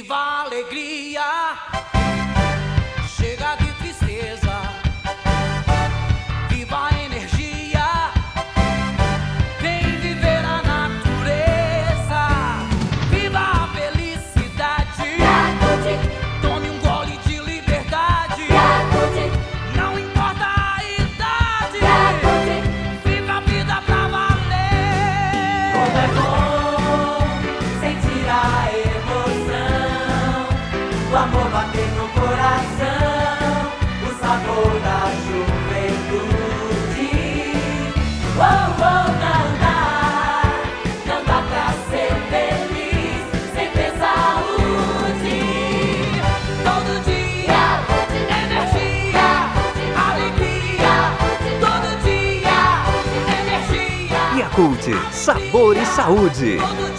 Viva a alegria, chega de tristeza. Viva a energia, vem viver a natureza. Viva a felicidade, tome um gole de liberdade. Não importa a idade, viva a vida pra valer. Como é bom sentir a emoção do amor bater no coração, o sabor da juventude. Oh, oh, cantar pra ser feliz, sem ter saúde. Todo dia, energia, alegria. Todo dia, energia. Yakult, sabor e saúde. Todo